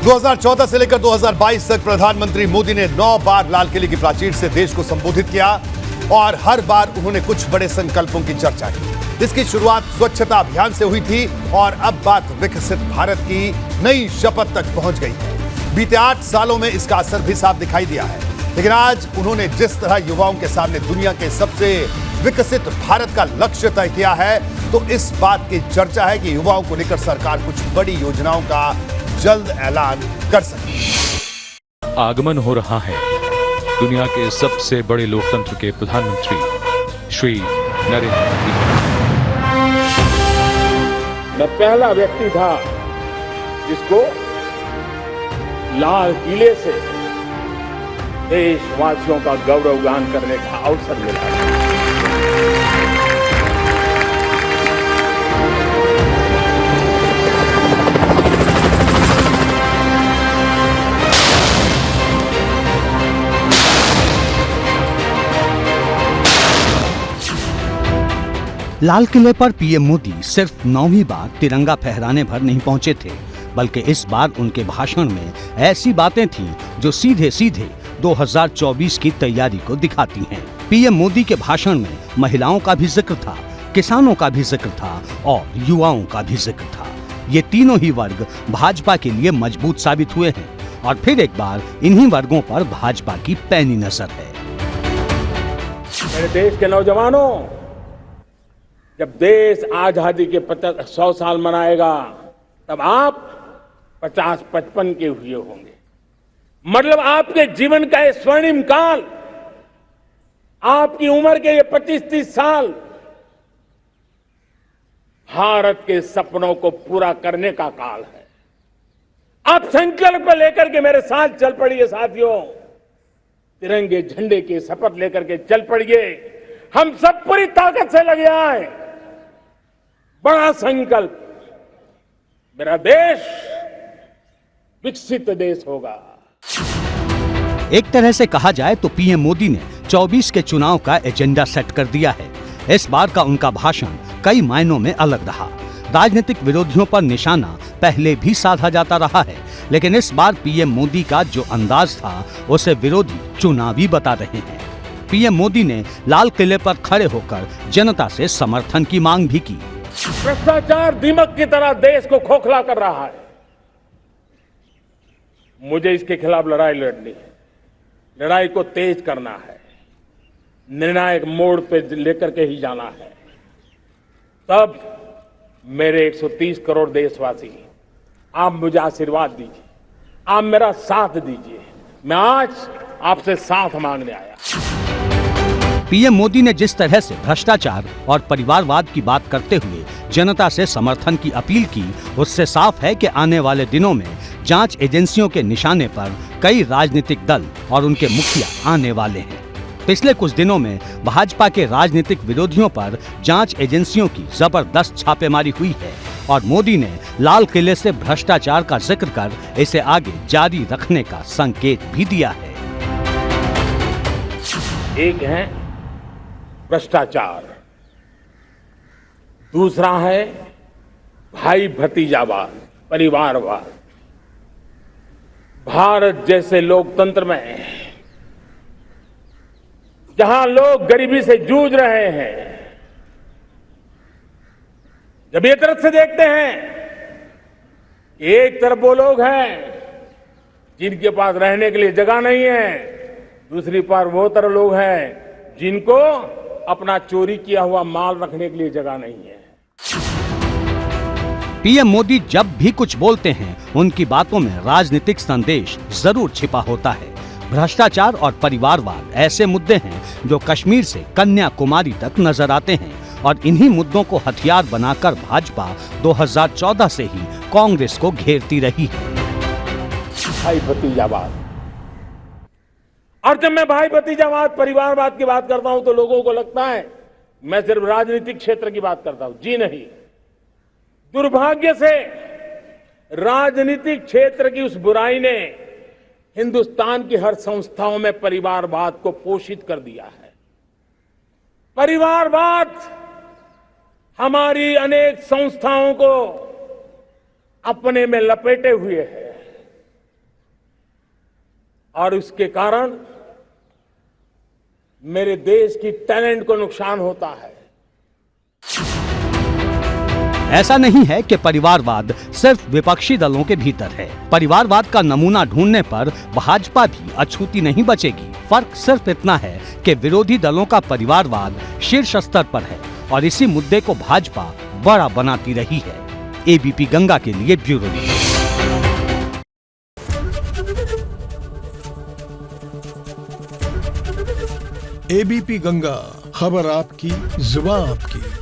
2014 से लेकर 2022 तक प्रधानमंत्री मोदी ने 9 बार लाल किले की प्राचीर से देश को संबोधित किया और हर बार उन्होंने कुछ बड़े संकल्पों की चर्चा की। इसकी शुरुआत स्वच्छता अभियान से हुई थी और अब बात विकसित भारत की नई शपथ तक पहुंच गई है। बीते 8 सालों में इसका असर भी साफ दिखाई दिया है, लेकिन आज उन्होंने जिस तरह युवाओं के सामने दुनिया के सबसे विकसित भारत का लक्ष्य तय किया है, तो इस बात की चर्चा है कि युवाओं को लेकर सरकार कुछ बड़ी योजनाओं का जल्द ऐलान कर सके। आगमन हो रहा है दुनिया के सबसे बड़े लोकतंत्र के प्रधानमंत्री श्री नरेंद्र मोदी। मैं पहला व्यक्ति था जिसको लाल किले से देशवासियों का गौरवगान करने का अवसर मिला। लाल किले पर पीएम मोदी सिर्फ 9वीं बार तिरंगा फहराने भर नहीं पहुंचे थे, बल्कि इस बार उनके भाषण में ऐसी बातें थीं जो सीधे सीधे 2024 की तैयारी को दिखाती हैं। पीएम मोदी के भाषण में महिलाओं का भी जिक्र था, किसानों का भी जिक्र था और युवाओं का भी जिक्र था। ये तीनों ही वर्ग भाजपा के लिए मजबूत साबित हुए हैं और फिर एक बार इन्हीं वर्गों पर भाजपा की पैनी नजर है। मेरे देश के नौजवानों, जब देश आजादी के 100 साल मनाएगा, तब आप 50-55 के हुए होंगे। मतलब आपके जीवन का ये स्वर्णिम काल, आपकी उम्र के ये 25-30 साल भारत के सपनों को पूरा करने का काल है। आप संकल्प लेकर के मेरे साथ चल पड़िए साथियों, तिरंगे झंडे की शपथ लेकर के चल पड़िए। हम सब पूरी ताकत से लगे आए। बड़ा संकल्प, मेरा देश विकसित देश होगा। एक तरह से कहा जाए तो पीएम मोदी ने 24 के चुनाव का एजेंडा सेट कर दिया है। इस बार का उनका भाषण कई मायनों में अलग रहा। राजनीतिक विरोधियों पर निशाना पहले भी साधा जाता रहा है, लेकिन इस बार पीएम मोदी का जो अंदाज था उसे विरोधी चुनावी बता रहे हैं। पीएम मोदी ने लाल किले पर खड़े होकर जनता से समर्थन की मांग भी की। भ्रष्टाचार दीमक की तरह देश को खोखला कर रहा है। मुझे इसके खिलाफ लड़ाई लड़नी है, लड़ाई को तेज करना है, निर्णायक मोड़ पे लेकर के ही जाना है। तब मेरे 130 करोड़ देशवासी, आप मुझे आशीर्वाद दीजिए, आप मेरा साथ दीजिए। मैं आज आपसे साथ मांगने आया। पीएम मोदी ने जिस तरह से भ्रष्टाचार और परिवारवाद की बात करते हुए जनता से समर्थन की अपील की, उससे साफ है कि आने वाले दिनों में जांच एजेंसियों के निशाने पर कई राजनीतिक दल और उनके मुखिया आने वाले हैं। पिछले कुछ दिनों में भाजपा के राजनीतिक विरोधियों पर जांच एजेंसियों की जबरदस्त छापेमारी हुई है और मोदी ने लाल किले से भ्रष्टाचार का जिक्र कर इसे आगे जारी रखने का संकेत भी दिया है। एक है भ्रष्टाचार, दूसरा है भाई भतीजावाद, परिवारवाद। भारत जैसे लोकतंत्र में जहां लोग गरीबी से जूझ रहे हैं, जब एक तरफ से देखते हैं कि एक तरफ वो लोग हैं जिनके पास रहने के लिए जगह नहीं है, दूसरी तरफ वो तरह लोग हैं जिनको अपना चोरी किया हुआ माल रखने के लिए जगह नहीं है। पीएम मोदी जब भी कुछ बोलते हैं, उनकी बातों में राजनीतिक संदेश जरूर छिपा होता है। भ्रष्टाचार और परिवारवाद ऐसे मुद्दे हैं जो कश्मीर से कन्याकुमारी तक नजर आते हैं और इन्हीं मुद्दों को हथियार बनाकर भाजपा 2014 से ही कांग्रेस को घेरती रही है। भाई भतीजावाद, और जब मैं भाई भतीजावाद, परिवारवाद की बात करता हूं तो लोगों को लगता है मैं सिर्फ राजनीतिक क्षेत्र की बात करता हूं। जी नहीं, दुर्भाग्य से राजनीतिक क्षेत्र की उस बुराई ने हिंदुस्तान की हर संस्थाओं में परिवारवाद को पोषित कर दिया है। परिवारवाद हमारी अनेक संस्थाओं को अपने में लपेटे हुए है। और इसके कारण मेरे देश की टैलेंट को नुकसान होता है। ऐसा नहीं है कि परिवारवाद सिर्फ विपक्षी दलों के भीतर है। परिवारवाद का नमूना ढूंढने पर भाजपा भी अछूती नहीं बचेगी। फर्क सिर्फ इतना है कि विरोधी दलों का परिवारवाद शीर्ष स्तर पर है और इसी मुद्दे को भाजपा बड़ा बनाती रही है। एबीपी गंगा के लिए ब्यूरो रिपोर्ट। एबीपी गंगा, खबर आपकी, जुबान आपकी।